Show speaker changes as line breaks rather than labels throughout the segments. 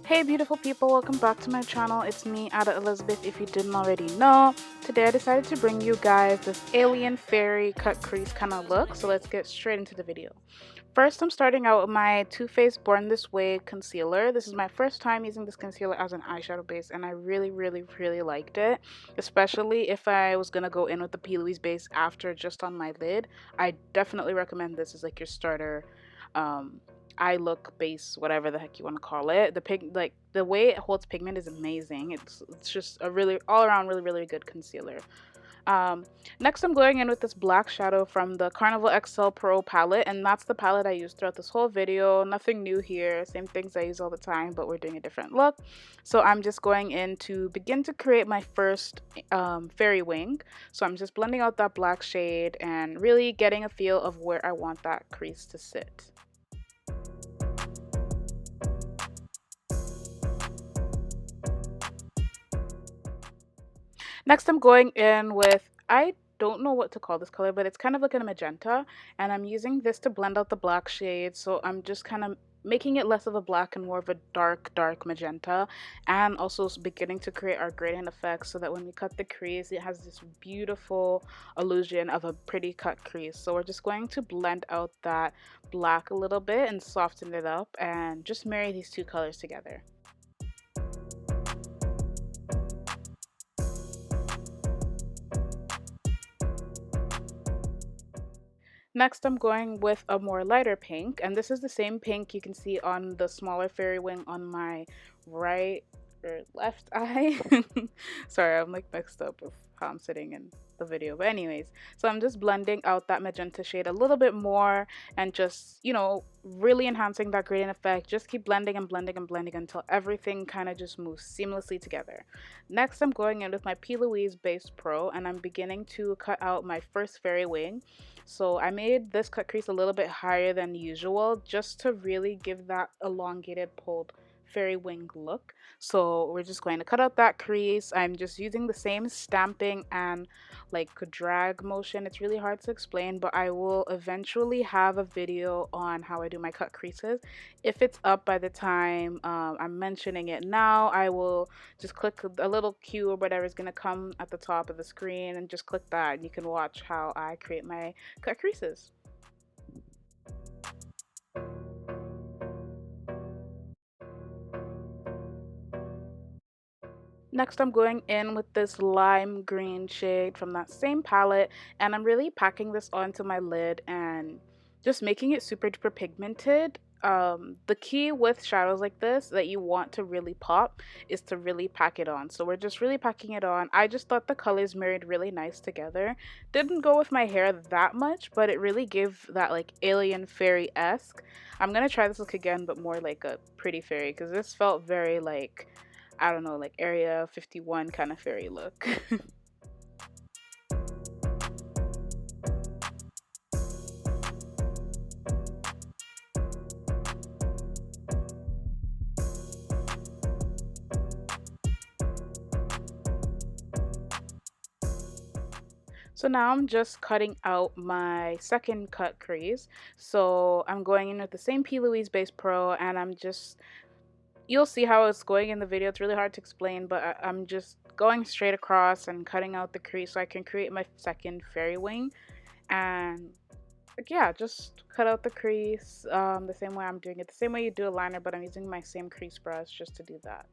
Hey beautiful people, welcome back to my channel. It's me, Ada Elizabeth, if you didn't already know. Today I decided to bring you guys this alien fairy cut crease kind of look, so let's get straight into the video. First, I'm starting out with my Too Faced Born This Way concealer. This is my first time using this concealer as an eyeshadow base, and I really liked it. Especially if I was going to go in with the P. Louise base after just on my lid. I definitely recommend this as like your starter eye look base, whatever the heck you want to call it. The way it holds pigment is amazing. It's just a really all around really good concealer. Next, I'm going in with this black shadow from the Carnival XL Pro palette, and that's the palette I used throughout this whole video. Nothing new here, same things I use all the time, but we're doing a different look. So I'm just going in to begin to create my first fairy wing. So I'm just blending out that black shade and really getting a feel of where I want that crease to sit. Next, I'm going in with, I don't know what to call this color, but it's kind of like a magenta, and I'm using this to blend out the black shade. So I'm just kind of making it less of a black and more of a dark magenta, and also beginning to create our gradient effect so that when we cut the crease, it has this beautiful illusion of a pretty cut crease. So we're just going to blend out that black a little bit and soften it up and just marry these two colors together. Next, I'm going with a more lighter pink, and this is the same pink you can see on the smaller fairy wing on my right or left eye. Sorry, I'm like mixed up with how I'm sitting in the video. But anyways, so I'm just blending out that magenta shade a little bit more and just, really enhancing that gradient effect. Just keep blending and blending and blending until everything kind of just moves seamlessly together. Next, I'm going in with my P. Louise Base Pro, and I'm beginning to cut out my first fairy wing. So I made this cut crease a little bit higher than usual just to really give that elongated pulled fairy wing look. So we're just going to cut out that crease. I'm just using the same stamping and like drag motion. It's really hard to explain, but I will eventually have a video on how I do my cut creases. If it's up by the time I'm mentioning it now, I will just click a little cue or whatever is going to come at the top of the screen and just click that, and you can watch how I create my cut creases. Next, I'm going in with this lime green shade from that same palette, and I'm really packing this onto my lid and just making it super duper pigmented. The key with shadows like this that you want to really pop is to really pack it on. So we're just really packing it on. I just thought the colors married really nice together. Didn't go with my hair that much, but it really gave that like alien fairy-esque. I'm gonna try this look again, but more like a pretty fairy, because this felt very like, I don't know, like Area 51 kind of fairy look. So now I'm just cutting out my second cut crease. So I'm going in with the same P. Louise Base Pro, and you'll see how it's going in the video. It's really hard to explain, but I'm just going straight across and cutting out the crease so I can create my second fairy wing. And yeah, just cut out the crease the same way I'm doing it, the same way you do a liner, but I'm using my same crease brush just to do that.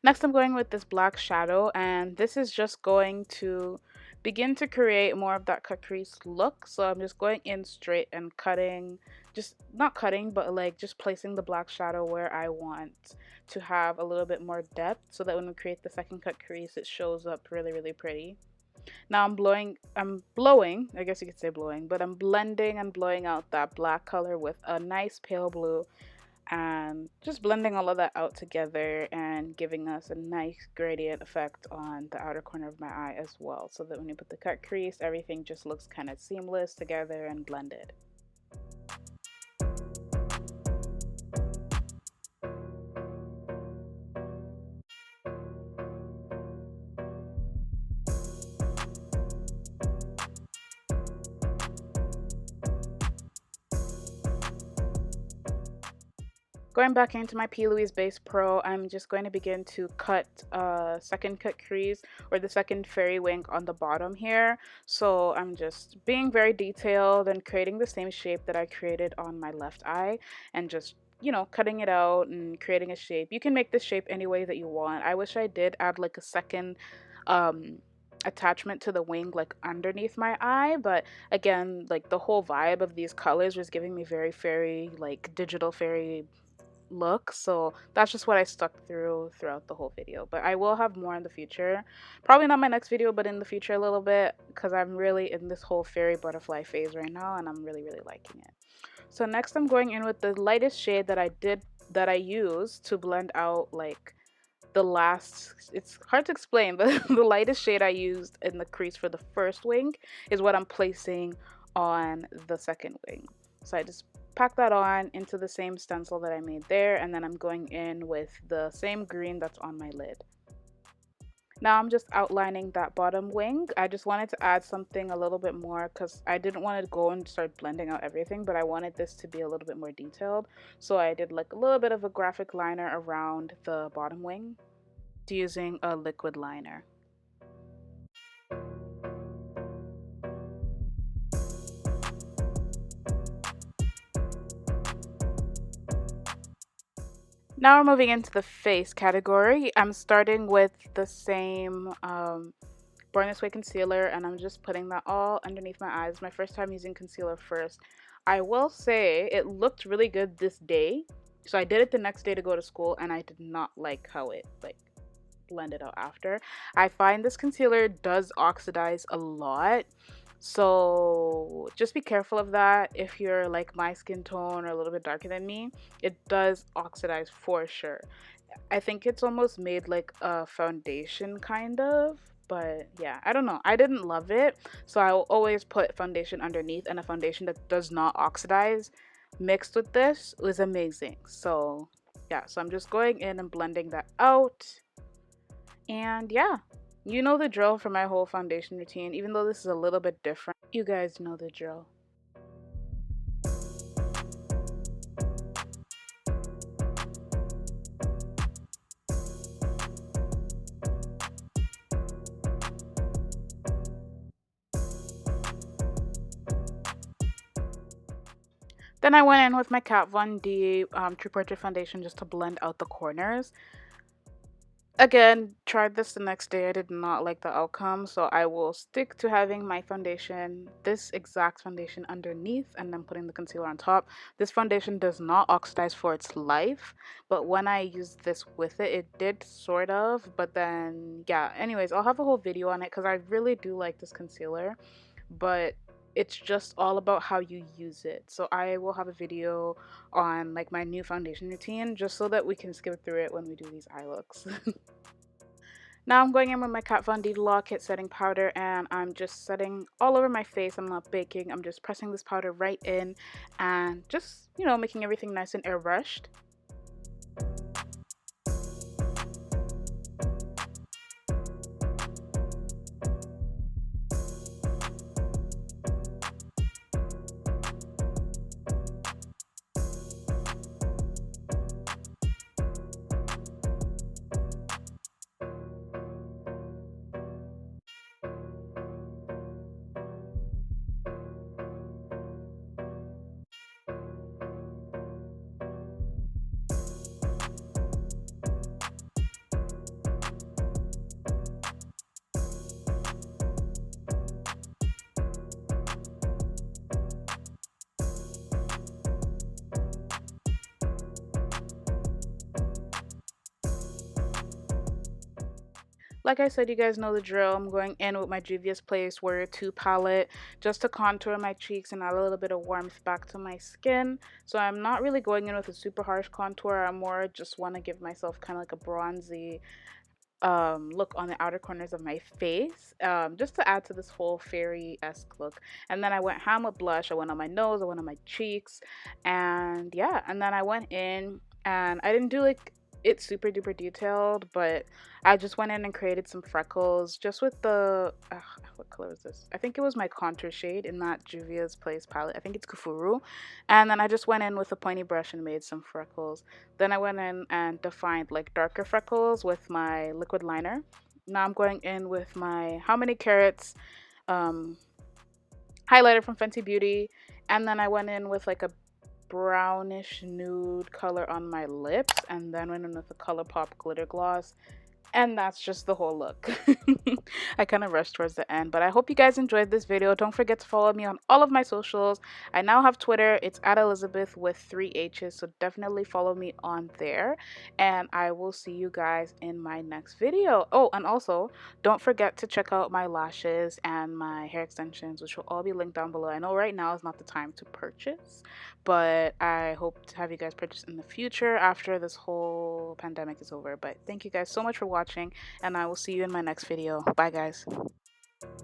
Next, I'm going with this black shadow, and this is just going to begin to create more of that cut crease look. So I'm just going in straight and cutting, just not cutting, but like just placing the black shadow where I want to have a little bit more depth so that when we create the second cut crease, it shows up really pretty. Now I'm blowing, I guess you could say blowing, but I'm blending and blowing out that black color with a nice pale blue, and just blending all of that out together and giving us a nice gradient effect on the outer corner of my eye as well, so that when you put the cut crease, everything just looks kind of seamless together and blended. Going back into my P. Louise Base Pro, I'm just going to begin to cut second cut crease, or the second fairy wing on the bottom here. So I'm just being very detailed and creating the same shape that I created on my left eye, and just, you know, cutting it out and creating a shape. You can make this shape any way that you want. I wish I did add like a second um attachment to the wing like underneath my eye, but again, like the whole vibe of these colors was giving me very fairy, like digital fairy look, so that's just what I stuck throughout the whole video. But I will have more in the future, probably not my next video, but in the future a little bit, because I'm really in this whole fairy butterfly phase right now, and I'm really liking it. So next I'm going in with the lightest shade that I used to blend out like the last, it's hard to explain, but the lightest shade I used in the crease for the first wing is what I'm placing on the second wing. So I just pack that on into the same stencil that I made there, and then I'm going in with the same green that's on my lid. Now I'm just outlining that bottom wing. I just wanted to add something a little bit more because I didn't want to go and start blending out everything, but I wanted this to be a little bit more detailed. So I did like a little bit of a graphic liner around the bottom wing using a liquid liner. Now we're moving into the face category. I'm starting with the same Born This Way concealer, and I'm just putting that all underneath my eyes. My first time using concealer first. I will say it looked really good this day. So I did it the next day to go to school, and I did not like how it like blended out after. I find this concealer does oxidize a lot. So just be careful of that. If you're like my skin tone or a little bit darker than me, it does oxidize for sure. I think it's almost made like a foundation kind of, but yeah, I don't know. I didn't love it, so I will always put foundation underneath, and a foundation that does not oxidize mixed with this was amazing. So yeah, so I'm just going in and blending that out. And yeah, you know the drill for my whole foundation routine, even though this is a little bit different. You guys know the drill. Then I went in with my Kat Von D True Portrait foundation just to blend out the corners. Again, tried this the next day. I did not like the outcome, so I will stick to having my foundation, this exact foundation underneath, and then putting the concealer on top. This foundation does not oxidize for its life, but when I used this with it, it did sort of, but then yeah, anyways, I'll have a whole video on it because I really do like this concealer, but it's just all about how you use it. So I will have a video on like my new foundation routine just so that we can skip through it when we do these eye looks. Now I'm going in with my Kat Von D Lock It setting powder, and I'm just setting all over my face. I'm not baking. I'm just pressing this powder right in and just, you know, making everything nice and airbrushed. Like I said, you guys know the drill. I'm going in with my Juvia's Place Warrior 2 palette just to contour my cheeks and add a little bit of warmth back to my skin. So I'm not really going in with a super harsh contour. I more just want to give myself kind of like a bronzy look on the outer corners of my face, just to add to this whole fairy-esque look. And then I went ham with blush. I went on my nose, I went on my cheeks, and yeah, and then I went in and I didn't do like it's super duper detailed, but I just went in and created some freckles just with the what color is this? I think it was my contour shade in that Juvia's Place palette. I think it's Kufuru. And then I just went in with a pointy brush and made some freckles. Then I went in and defined like darker freckles with my liquid liner. Now I'm going in with my How Many Carats um, highlighter from Fenty Beauty. And then I went in with like a brownish nude color on my lips. And then went in with a ColourPop glitter gloss, and that's just the whole look. I kind of rushed towards the end, but I hope you guys enjoyed this video. Don't forget to follow me on all of my socials. I now have Twitter. It's @Elizabeth with 3 H's, so definitely follow me on there, and I will see you guys in my next video. Oh, and also don't forget to check out my lashes and my hair extensions, which will all be linked down below. I know right now is not the time to purchase, but I hope to have you guys purchase in the future after this whole pandemic is over. But thank you guys so much for watching, and I will see you in my next video. Bye, guys.